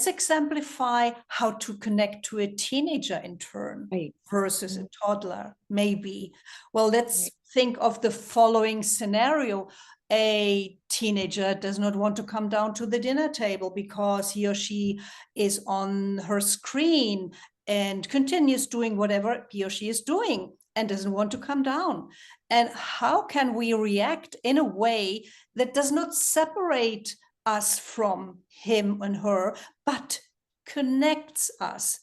exemplify how to connect to a teenager in turn Right. versus a toddler, maybe. Well, let's Right. think of the following scenario. A teenager does not want to come down to the dinner table because he or she is on her screen and continues doing whatever he or she is doing and doesn't want to come down. And how can we react in a way that does not separate us from him and her, but connects us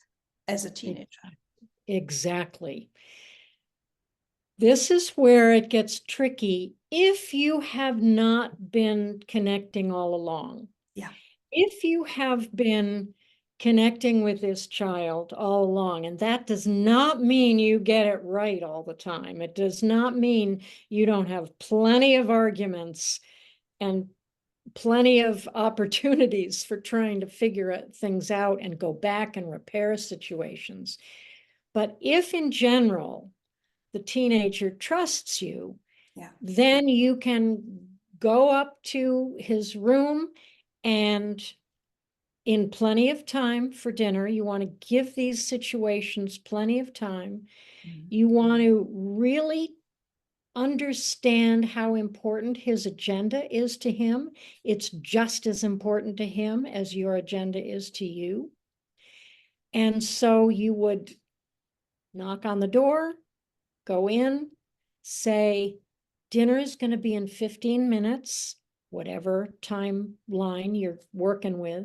as a teenager? Exactly. This is where it gets tricky if you have not been connecting all along. Yeah. If you have been connecting with this child all along, and that does not mean you get it right all the time. It does not mean you don't have plenty of arguments and plenty of opportunities for trying to figure things out and go back and repair situations. But if in general, the teenager trusts you, Yeah. then you can go up to his room and in plenty of time for dinner, you want to give these situations plenty of time. You want to really understand how important his agenda is to him. It's just as important to him as your agenda is to you. And so you would knock on the door, go in, say, dinner is going to be in 15 minutes, whatever timeline you're working with.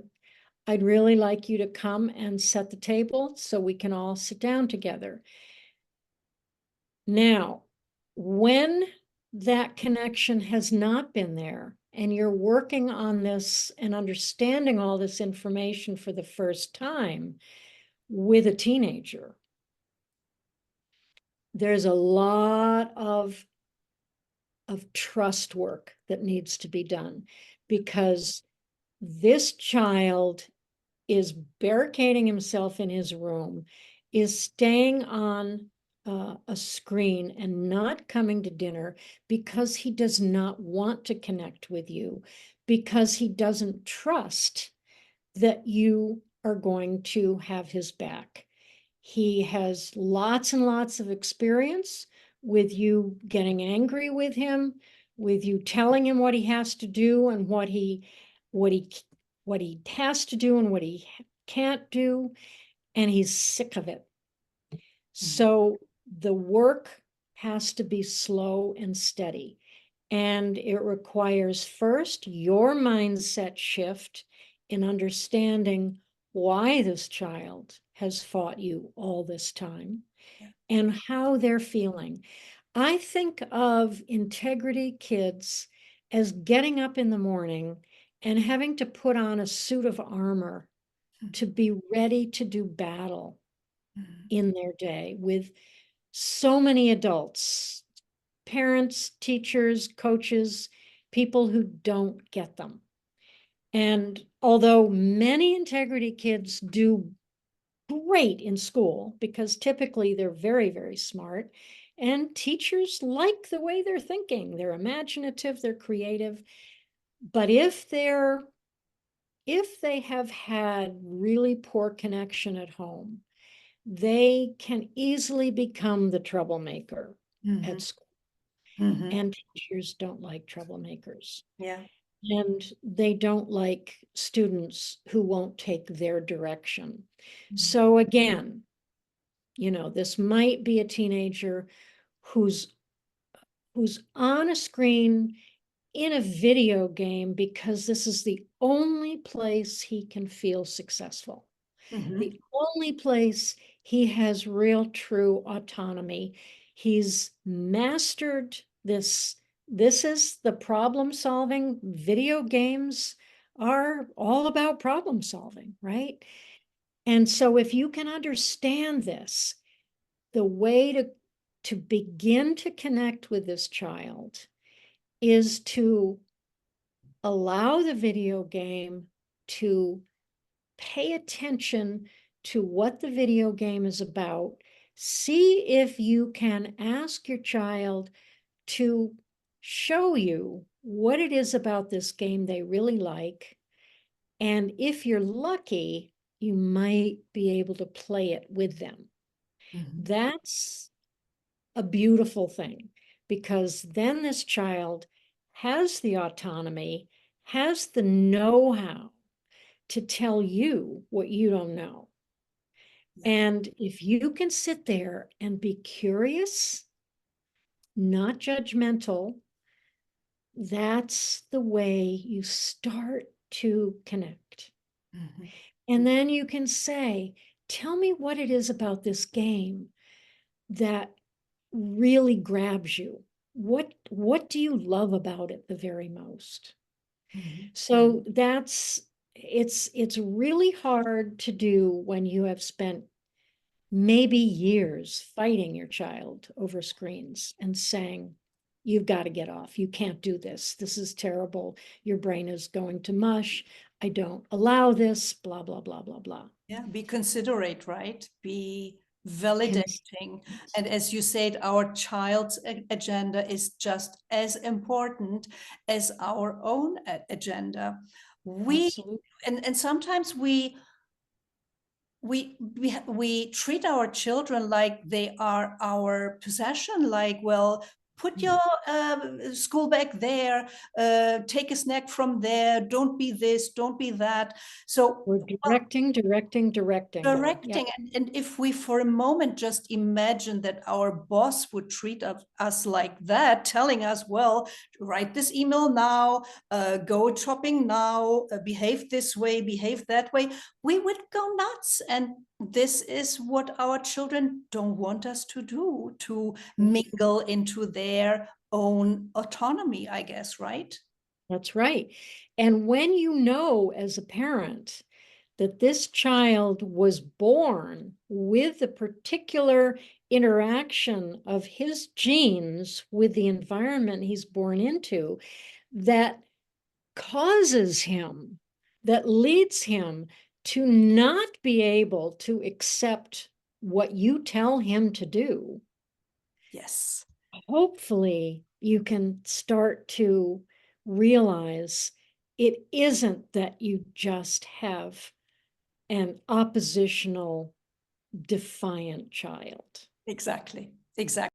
I'd really like you to come and set the table so we can all sit down together. Now, when that connection has not been there and you're working on this and understanding all this information for the first time with a teenager, there's a lot of trust work that needs to be done because this child is barricading himself in his room, is staying on a screen and not coming to dinner because he does not want to connect with you, because he doesn't trust that you are going to have his back. He has lots and lots of experience with you getting angry with him, with you telling him what he has to do and what he has to do and what he can't do, and he's sick of it. So the work has to be slow and steady, and it requires first your mindset shift in understanding why this child has fought you all this time and how they're feeling. I think of integrity kids as getting up in the morning and having to put on a suit of armor to be ready to do battle in their day with so many adults, parents, teachers, coaches, people who don't get them. And although many integrity kids do great in school because typically they're very, very smart, and teachers like the way they're thinking, they're imaginative, they're creative. But if they have had really poor connection at home, they can easily become the troublemaker at school. And teachers don't like troublemakers. Yeah. And they don't like students who won't take their direction. So again, this might be a teenager who's on a screen in a video game because this is the only place he can feel successful. The only place he has real true autonomy. He's mastered this. This is the problem solving. Video games are all about problem solving, right? And so if you can understand this, the way to begin to connect with this child is to allow the video game to pay attention to what the video game is about. See if you can ask your child to show you what it is about this game they really like, And if you're lucky, you might be able to play it with them. Mhm. That's a beautiful thing, because then this child has the autonomy, has the know-how to tell you what you don't know. Yeah. And if you can sit there and be curious, not judgmental, that's the way you start to connect. Mhm. And then you can say, tell me what it is about this game that really grabs you. What do you love about it the very most? Mhm. So it's really hard to do when you have spent maybe years fighting your child over screens and saying, you've got to get off. You can't do this. This is terrible. Your brain is going to mush. I don't allow this, blah, blah, blah, blah, blah. Yeah, be considerate, right? Be Can, validating. And as you said, our child's agenda is just as important as our own agenda. We absolutely. and sometimes we treat our children like they are our possession, like, well, put your school bag there, take a snack from there, don't be this, don't be that. So We're directing. Yeah. directing, and if we for a moment just imagine that our boss would treat us like that, telling us, well, write this email now, go shopping now, behave this way, behave that way, we would go nuts. And this is what our children don't want us to do, to mingle into their own autonomy, I guess, right? That's right. And when you know as a parent that this child was born with a particular interaction of his genes with the environment he's born into that causes him, that leads him to not be able to accept what you tell him to do, Yes. hopefully you can start to realize it isn't that you just have an oppositional, defiant child. Exactly. Exactly.